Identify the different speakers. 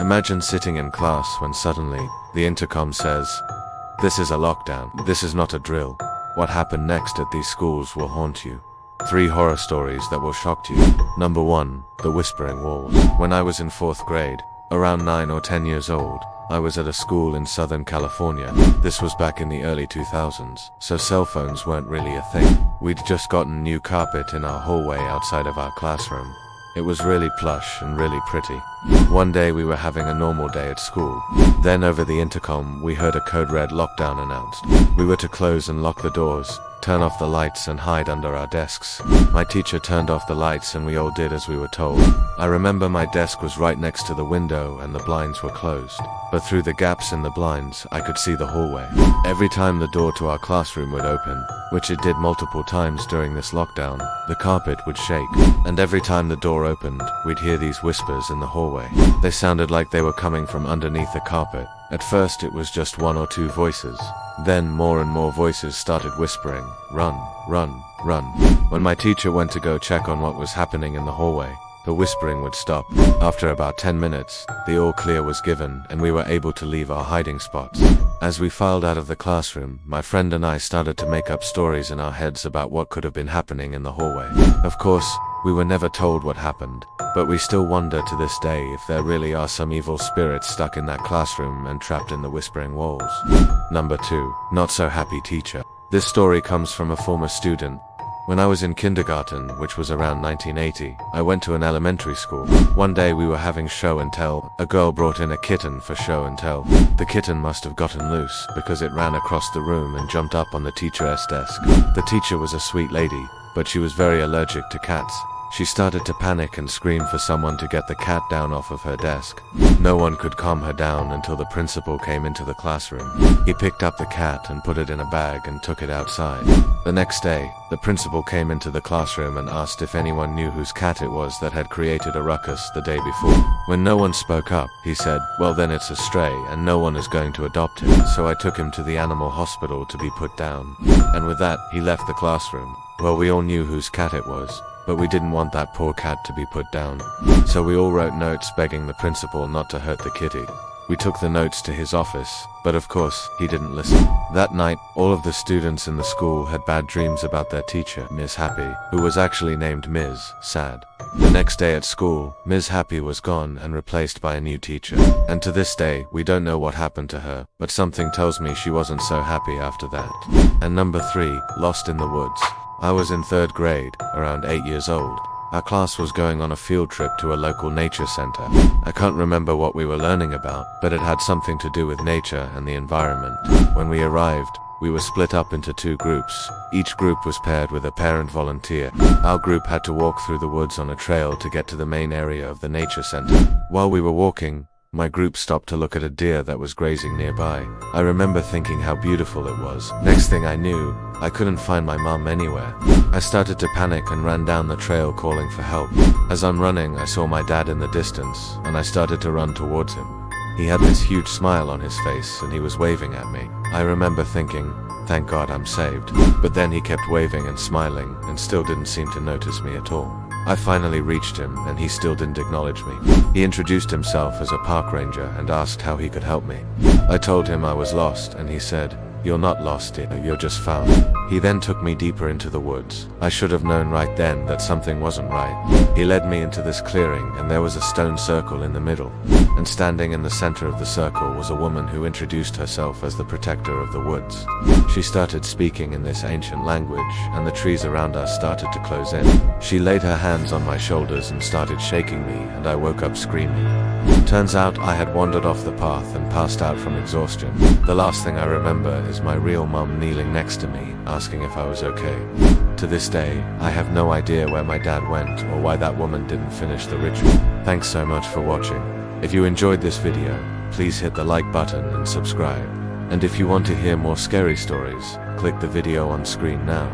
Speaker 1: Imagine sitting in class when suddenly, the intercom says, "This is a lockdown. This is not a drill. What happened next at these schools will haunt you." 3 horror stories that will shock you. Number 1, the whispering walls. When I was in 4th grade, around 9 or 10 years old, I was at a school in Southern California. This was back in the early 2000s, so cell phones weren't really a thing. We'd just gotten new carpet in our hallway outside of our classroom. It was really plush and really pretty. One day we were having a normal day at school. Then over the intercom we heard a code red lockdown announced. We were to close and lock the doors, turn off the lights and hide under our desks. My teacher turned off the lights and we all did as we were told. I remember my desk was right next to the window and the blinds were closed. But through the gaps in the blinds, I could see the hallway. Every time the door to our classroom would open, which it did multiple times during this lockdown, the carpet would shake. And every time the door opened, we'd hear these whispers in the hallway. They sounded like they were coming from underneath the carpet. At first it was just 1 or 2 voices. Then more and more voices started whispering, "Run, run, run." When my teacher went to go check on what was happening in the hallway, the whispering would stop. After about 10 minutes, the all clear was given and we were able to leave our hiding spots. As we filed out of the classroom, my friend and I started to make up stories in our heads about what could have been happening in the hallway. Of course, we were never told what happened, but we still wonder to this day if there really are some evil spirits stuck in that classroom and trapped in the whispering walls. Number 2, not so happy teacher. This story comes from a former student. When I was in kindergarten, which was around 1980, I went to an elementary school. One day we were having show and tell. A girl brought in a kitten for show and tell. The kitten must have gotten loose because it ran across the room and jumped up on the teacher's desk. The teacher was a sweet lady, but she was very allergic to cats. She started to panic and scream for someone to get the cat down off of her desk. No one could calm her down until the principal came into the classroom. He picked up the cat and put it in a bag and took it outside. The next day, the principal came into the classroom and asked if anyone knew whose cat it was that had created a ruckus the day before. When no one spoke up, he said, "Well then it's a stray and no one is going to adopt him." So I took him to the animal hospital to be put down. And with that, he left the classroom. Well, we all knew whose cat it was, but we didn't want that poor cat to be put down. So we all wrote notes begging the principal not to hurt the kitty. We took the notes to his office, but of course, he didn't listen. That night, all of the students in the school had bad dreams about their teacher, Ms. Happy, who was actually named Ms. Sad. The next day at school, Ms. Happy was gone and replaced by a new teacher. And to this day, we don't know what happened to her, but something tells me she wasn't so happy after that. And number 3, lost in the woods. I was in 3rd grade, around 8 years old. Our class was going on a field trip to a local nature center. I can't remember what we were learning about, but it had something to do with nature and the environment. When we arrived, we were split up into 2 groups. Each group was paired with a parent volunteer. Our group had to walk through the woods on a trail to get to the main area of the nature center. While we were walking, my group stopped to look at a deer that was grazing nearby. I remember thinking how beautiful it was. Next thing I knew, I couldn't find my mom anywhere. I started to panic and ran down the trail calling for help. As I'm running, I saw my dad in the distance, and I started to run towards him. He had this huge smile on his face, and he was waving at me. I remember thinking, thank God I'm saved. But then he kept waving and smiling, and still didn't seem to notice me at all. I finally reached him, and he still didn't acknowledge me. He introduced himself as a park ranger and asked how he could help me. I told him I was lost, and he said, "You're not lost, you're just found." He then took me deeper into the woods. I should have known right then that something wasn't right. He led me into this clearing, and there was a stone circle in the middle. And standing in the center of the circle was a woman who introduced herself as the protector of the woods. She started speaking in this ancient language, and the trees around us started to close in. She laid her hands on my shoulders and started shaking me, and I woke up screaming. Turns out I had wandered off the path and passed out from exhaustion. The last thing I remember is my real mum kneeling next to me, asking if I was okay. To this day, I have no idea where my dad went or why that woman didn't finish the ritual. Thanks so much for watching. If you enjoyed this video, please hit the like button and subscribe. And if you want to hear more scary stories, click the video on screen now.